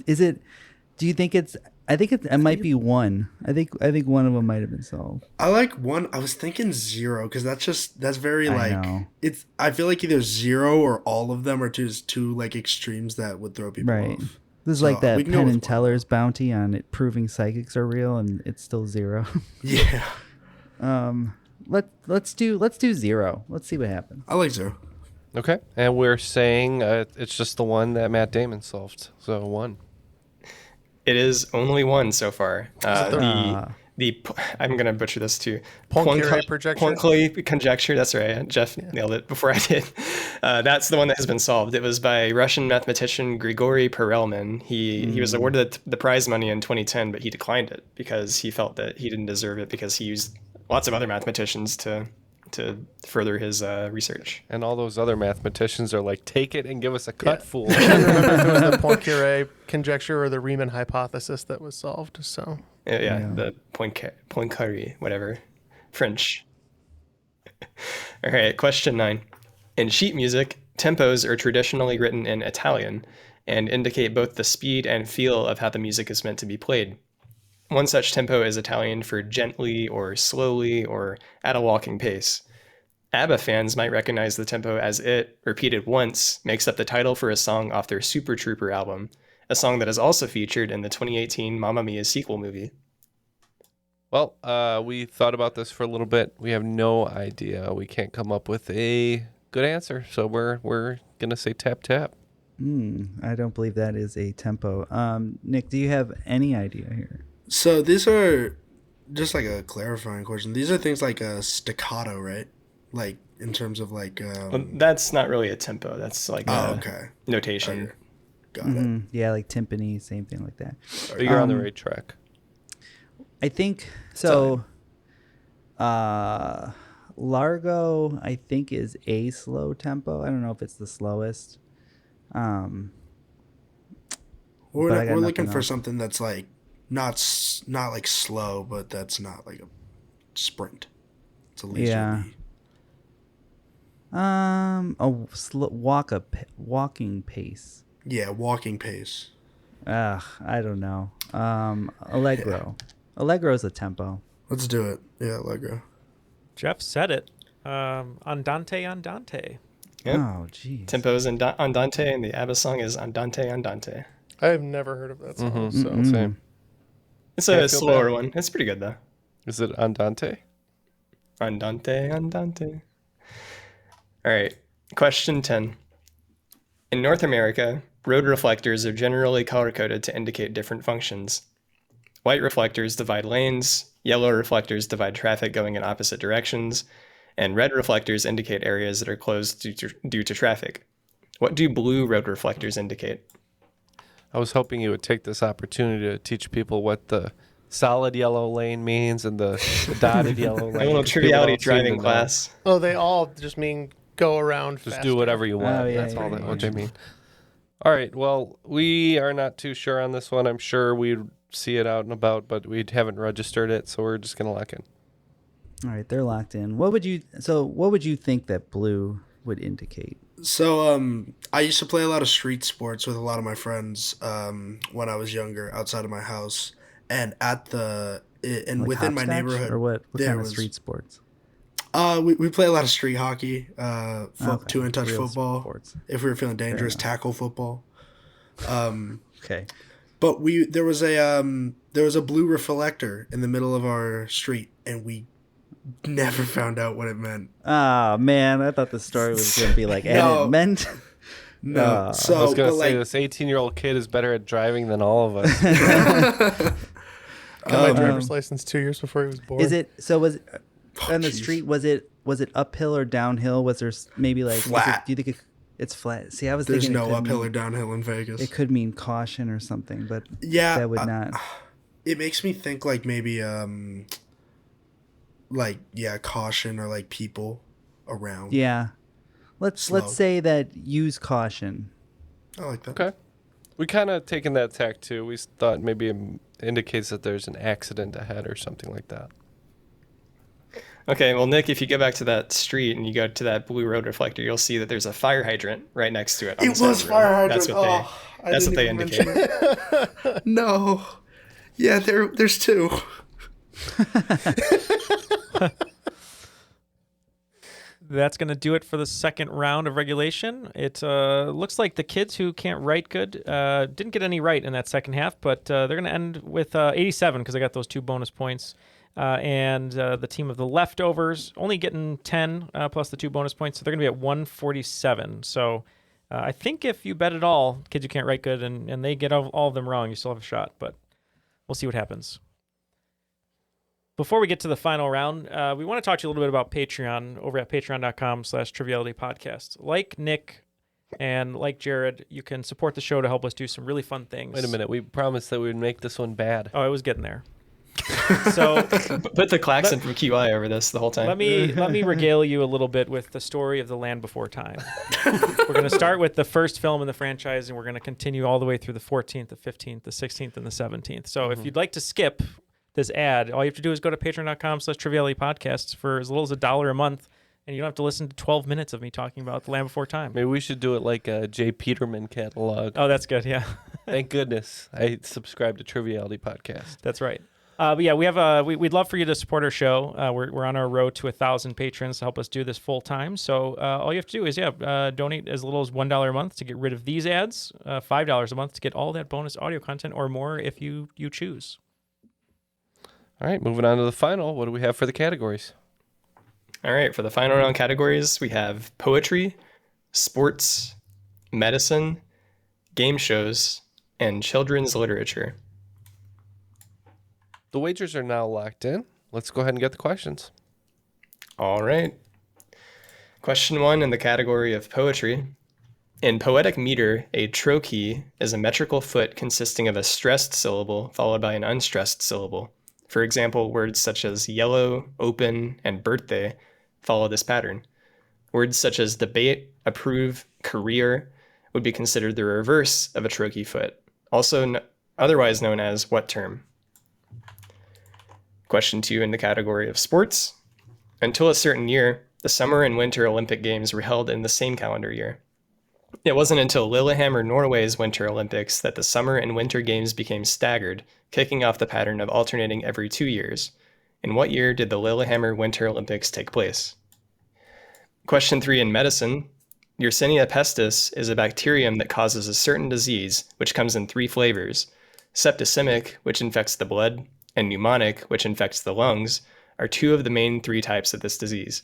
Is it? Do you think it's? I think it might be 1. I think one of them might have been solved. I like 1. I was thinking 0 because that's very I like know. it's. I feel like either 0 or all of them are just two like extremes that would throw people Right. off. This is So, like that we can go Penn with and 1. Teller's bounty on it proving psychics are real, and it's still 0. Yeah, Let's do 0. Let's see what happens. I like 0. Okay. And we're saying it's just the one that Matt Damon solved. So 1. It is only 1 so far. I'm going to butcher this too. Poincare projection? Poincare conjecture, that's right. Jeff nailed it before I did. That's the one that has been solved. It was by Russian mathematician Grigory Perelman. He was awarded the prize money in 2010, but he declined it because he felt that he didn't deserve it because he used lots of other mathematicians to further his research. And all those other mathematicians are like, take it and give us a cut, fool. I can't remember if it was the Poincare conjecture or the Riemann hypothesis that was solved. So Yeah. The Poincare, whatever. French. All right, question 9. In sheet music, tempos are traditionally written in Italian and indicate both the speed and feel of how the music is meant to be played. One such tempo is Italian for gently or slowly or at a walking pace. ABBA fans might recognize the tempo as it, repeated once, makes up the title for a song off their Super Trooper album, a song that is also featured in the 2018 Mamma Mia sequel movie. Well, we thought about this for a little bit. We have no idea. We can't come up with a good answer. So we're going to say tap, tap. I don't believe that is a tempo. Nick, do you have any idea here? So these are just like a clarifying question. These are things like a staccato, right? Like in terms of like. Well, that's not really a tempo. That's like notation. Okay. Got it. Yeah, like timpani, same thing like that. But you're on the right track. I think so. Largo, I think, is a slow tempo. I don't know if it's the slowest. We're looking for something that's like not like slow, but that's not like a sprint. It's a leisurely. Walking pace. Yeah, walking pace. I don't know. Allegro. Yeah. Allegro is a tempo. Let's do it. Yeah, Allegro. Jeff said it. Andante, andante. Yep. Oh, geez. Tempo is andante, and the ABBA song is Andante Andante. I have never heard of that song. So Same. It's a slower one. It's pretty good, though. Is it Andante? Andante Andante. All right. Question 10. In North America, road reflectors are generally color-coded to indicate different functions. White reflectors divide lanes, yellow reflectors divide traffic going in opposite directions, and red reflectors indicate areas that are closed due to traffic. What do blue road reflectors indicate? I was hoping you would take this opportunity to teach people what the solid yellow lane means and the dotted yellow lane. A little 'cause triviality people don't seem to driving know. class. Oh, they all just mean go around Just faster. do whatever you want. Oh, yeah, That's all pretty what they mean. All right. Well, we are not too sure on this one. I'm sure we'd see it out and about, but we haven't registered it, so we're just going to lock in. All right, they're locked in. What would you think that blue would indicate? So I used to play a lot of street sports with a lot of my friends when I was younger outside of my house, and Like within my hopscotch? neighborhood, Or what there kind of was- street sports? we play a lot of street hockey, Okay, 2-in-touch real football. sports. If we were feeling dangerous, enough. tackle football. Okay. But there was a blue reflector in the middle of our street, and we never found out what it meant. Oh man, I thought the story was gonna be like, and No. it meant No, Oh. I was so going to but say like this 18-year-old kid is better at driving than all of us. Got my driver's license 2 years before he was born. Is it so? Was it on the jeez. street? Was it uphill or downhill? Was there maybe like Flat. do you think it's flat? See, I was there's thinking it no could uphill mean- or downhill in Vegas? It could mean caution or something, but Yeah, that would not. It makes me think like maybe caution or like people around. Yeah, let's Slow. say that use caution. I like that. Okay. We kind of taken that tack too. We thought maybe it indicates that there's an accident ahead or something like that. Okay, well, Nick, if you go back to that street and you go to that blue road reflector, you'll see that there's a fire hydrant right next to it. On It the side was of the road. fire hydrant. That's what I that's didn't what they even indicate. mention it. No. Yeah, there's two. That's going to do it for the second round of regulation. It looks like the kids who can't write good didn't get any right in that second half, but they're going to end with 87 because I got those 2 bonus points. And the team of the leftovers only getting 10 plus the 2 bonus points, so they're going to be at 147. So I think if you bet it all, kids who can't write good, and they get all of them wrong, you still have a shot, but we'll see what happens. Before we get to the final round, we want to talk to you a little bit about Patreon over at patreon.com/trivialitypodcast. Like Nick and like Jared, you can support the show to help us do some really fun things. Wait a minute. We promised that we would make this one bad. Oh, I was getting there. So Put the klaxon from QI over this the whole time. let me regale you a little bit with the story of The Land Before Time. We're going to start with the first film in the franchise, and we're going to continue all the way through the 14th, the 15th, the 16th, and the 17th. So if you'd like to skip this ad, all you have to do is go to patreon.com/trivialitypodcast for as little as $1 a month, and you don't have to listen to 12 minutes of me talking about The Land Before Time. Maybe we should do it like a J. Peterman catalog. Oh, that's good. Yeah, Thank goodness I subscribe to Triviality Podcast. that's right. But yeah, we have we'd love for you to support our show. We're on our road to 1,000 patrons to help us do this full time. So all you have to do is donate as little as $1 a month to get rid of these ads, $5 a month to get all that bonus audio content, or more if you choose. All right, moving on to the final. What do we have for the categories? All right, for the final round categories, we have poetry, sports, medicine, game shows, and children's literature. The wagers are now locked in. Let's go ahead and get the questions. All right. Question 1 in the category of poetry. In poetic meter, a trochee is a metrical foot consisting of a stressed syllable followed by an unstressed syllable. For example, words such as yellow, open, and birthday follow this pattern. Words such as debate, approve, career would be considered the reverse of a trochee foot, also otherwise known as what term? Question 2 in the category of sports. Until a certain year, the Summer and Winter Olympic Games were held in the same calendar year. It wasn't until Lillehammer, Norway's Winter Olympics that the Summer and Winter Games became staggered, kicking off the pattern of alternating every 2 years. In what year did the Lillehammer Winter Olympics take place? Question 3 in medicine. Yersinia pestis is a bacterium that causes a certain disease, which comes in 3 flavors. Septicemic, which infects the blood, and pneumonic, which infects the lungs, are 2 of the main 3 types of this disease.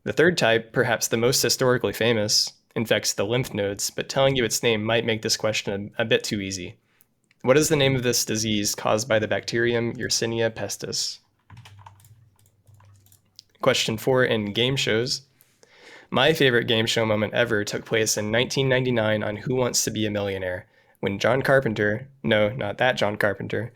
The third type, perhaps the most historically famous, infects the lymph nodes, but telling you its name might make this question a bit too easy. What is the name of this disease caused by the bacterium Yersinia pestis? Question 4 in game shows. My favorite game show moment ever took place in 1999 on Who Wants to Be a Millionaire, when John Carpenter, no, not that John Carpenter,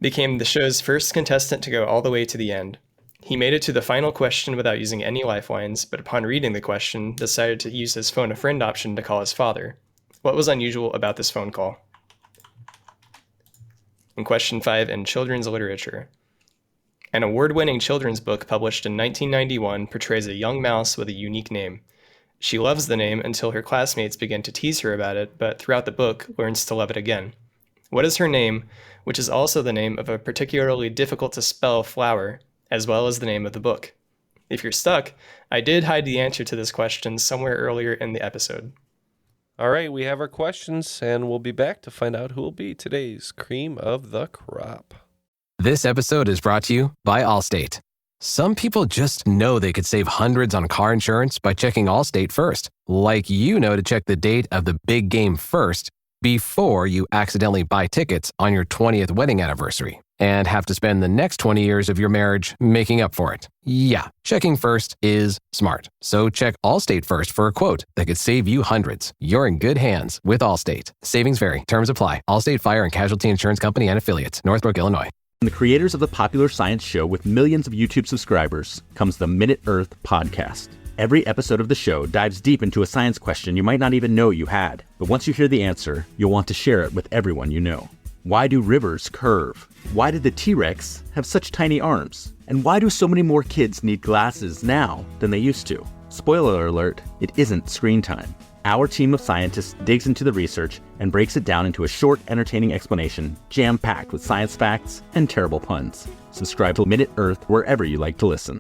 became the show's first contestant to go all the way to the end. He made it to the final question without using any lifelines, but upon reading the question, decided to use his phone a friend option to call his father. What was unusual about this phone call? And question 5 in children's literature. An award-winning children's book published in 1991 portrays a young mouse with a unique name. She loves the name until her classmates begin to tease her about it, but throughout the book learns to love it again. What is her name, which is also the name of a particularly difficult to spell flower, as well as the name of the book? If you're stuck, I did hide the answer to this question somewhere earlier in the episode. All right, we have our questions, and we'll be back to find out who will be today's cream of the crop. This episode is brought to you by Allstate. Some people just know they could save hundreds on car insurance by checking Allstate first, like you know to check the date of the big game first before you accidentally buy tickets on your 20th wedding anniversary and have to spend the next 20 years of your marriage making up for it. Yeah, checking first is smart. So check Allstate first for a quote that could save you hundreds. You're in good hands with Allstate. Savings vary. Terms apply. Allstate Fire and Casualty Insurance Company and Affiliates. Northbrook, Illinois. From the creators of the popular science show with millions of YouTube subscribers comes the Minute Earth podcast. Every episode of the show dives deep into a science question you might not even know you had. But once you hear the answer, you'll want to share it with everyone you know. Why do rivers curve? Why did the T-Rex have such tiny arms? And why do so many more kids need glasses now than they used to? Spoiler alert, it isn't screen time. Our team of scientists digs into the research and breaks it down into a short, entertaining explanation, jam-packed with science facts and terrible puns. Subscribe to Minute Earth wherever you like to listen.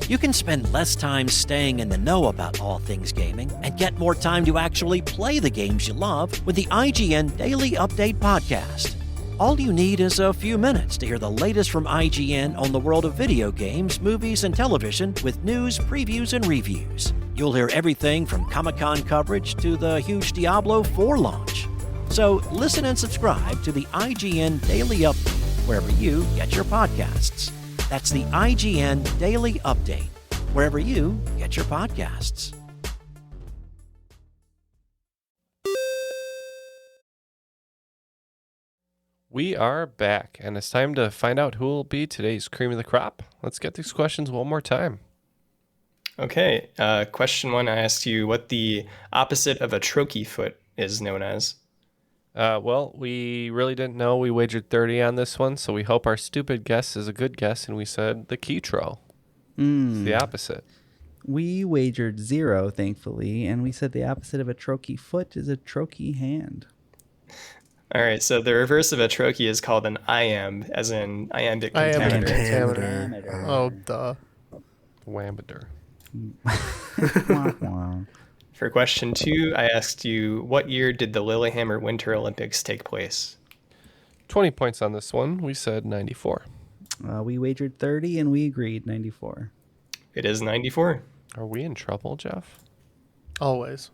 You can spend less time staying in the know about all things gaming and get more time to actually play the games you love with the IGN Daily Update podcast. All you need is a few minutes to hear the latest from IGN on the world of video games, movies, and television with news, previews, and reviews. You'll hear everything from Comic-Con coverage to the huge Diablo 4 launch. So listen and subscribe to the IGN Daily Update wherever you get your podcasts. That's the IGN Daily Update, wherever you get your podcasts. We are back, and it's time to find out who will be today's cream of the crop. Let's get these questions one more time. Okay, question 1, I asked you what the opposite of a trochee foot is known as. Well, we really didn't know. We wagered 30 on this one, so we hope our stupid guess is a good guess, and we said the Ketro. It's the opposite. We wagered 0, thankfully, and we said the opposite of a trochee foot is a trochee hand. All right, so the reverse of a trochee is called an iamb, as in iambic pentameter. Oh, duh. Wambader. For question 2, I asked you, what year did the Lillehammer Winter Olympics take place? 20 points on this one. We said 94. We wagered 30, and we agreed 94. It is 94. Are we in trouble, Jeff? Always.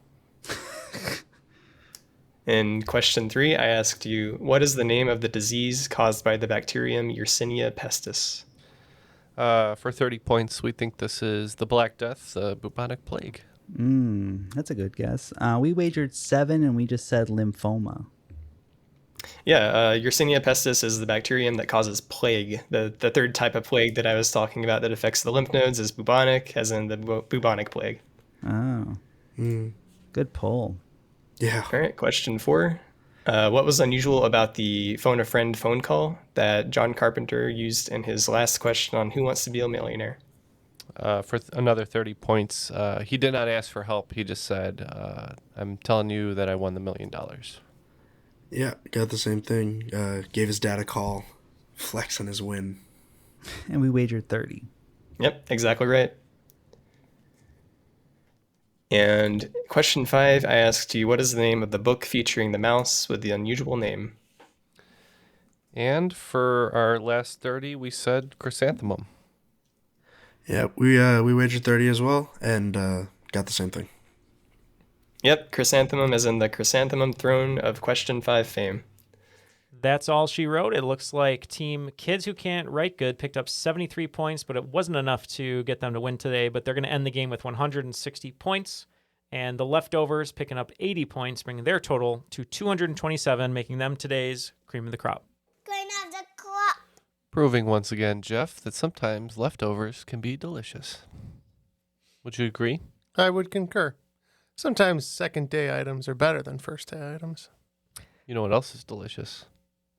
In question 3, I asked you, what is the name of the disease caused by the bacterium Yersinia pestis? For 30 points, we think this is the Black Death, the bubonic plague. That's a good guess. We wagered 7, and we just said lymphoma. Yeah, Yersinia pestis is the bacterium that causes plague. The third type of plague that I was talking about that affects the lymph nodes is bubonic, as in the bubonic plague. Oh. Good pull. Yeah. All right, question 4. What was unusual about the phone a friend phone call that John Carpenter used in his last question on Who Wants to Be a Millionaire? For another 30 points, he did not ask for help. He just said, I'm telling you that I won the $1 million. Yeah, got the same thing. Gave his dad a call, flex on his win. And we wagered 30. Yep, exactly right. And question 5, I asked you, what is the name of the book featuring the mouse with the unusual name? And for our last 30, we said chrysanthemum. Yeah, we wagered 30 as well, and got the same thing. Yep, chrysanthemum is in the chrysanthemum throne of question 5 fame. That's all she wrote. It looks like Team Kids Who Can't Write Good picked up 73 points, but it wasn't enough to get them to win today. But they're going to end the game with 160 points. And the leftovers picking up 80 points, bringing their total to 227, making them today's cream of the crop. Cream of the crop. Proving once again, Jeff, that sometimes leftovers can be delicious. Would you agree? I would concur. Sometimes second day items are better than first day items. You know what else is delicious?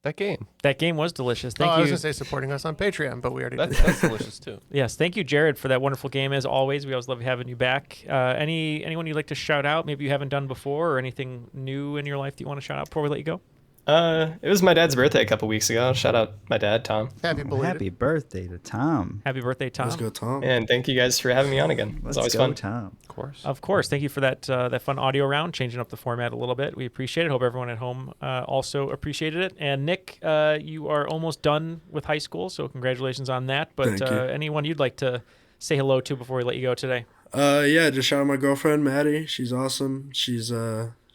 That game. That game was delicious. Thank you. I was going to say supporting us on Patreon, but we already did that. That's delicious too. Yes, thank you, Jared, for that wonderful game. As always, we always love having you back. Anyone you'd like to shout out, maybe you haven't done before, or anything new in your life that you want to shout out before we let you go? It was my dad's birthday a couple weeks ago. Shout out my dad, Tom. Happy birthday to Tom. Happy birthday, Tom. Let's go, Tom. And thank you guys for having me on again. It's always fun. Tom. Of course. Of course. Thank you for that fun audio round, changing up the format a little bit. We appreciate it. Hope everyone at home also appreciated it. And Nick, you are almost done with high school, so congratulations on that. But anyone you'd like to say hello to before we let you go today? Yeah, just shout out my girlfriend, Maddie. She's awesome.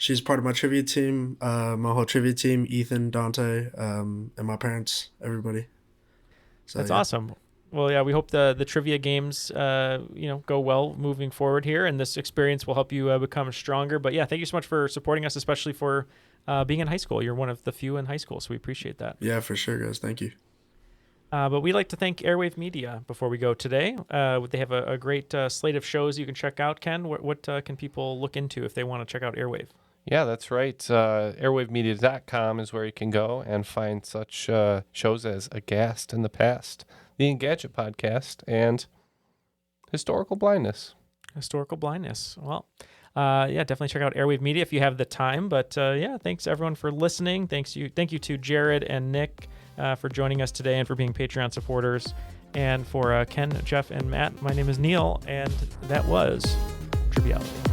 She's part of my trivia team, my whole trivia team, Ethan, Dante, and my parents, everybody. So, That's awesome. Well, yeah, we hope the trivia games, go well moving forward here, and this experience will help you become stronger. But yeah, thank you so much for supporting us, especially for being in high school. You're one of the few in high school, so we appreciate that. Yeah, for sure, guys. Thank you. But we'd like to thank Airwave Media before we go today. They have a great slate of shows you can check out. Ken, what can people look into if they want to check out Airwave? Yeah, that's right. Airwavemedia.com is where you can go and find such shows as Aghast in the Past, the Engadget Podcast, and Historical Blindness. Historical Blindness. Well, definitely check out Airwave Media if you have the time. But thanks everyone for listening. Thank you to Jared and Nick for joining us today and for being Patreon supporters. And for Ken, Jeff, and Matt, my name is Neil, and that was Triviality.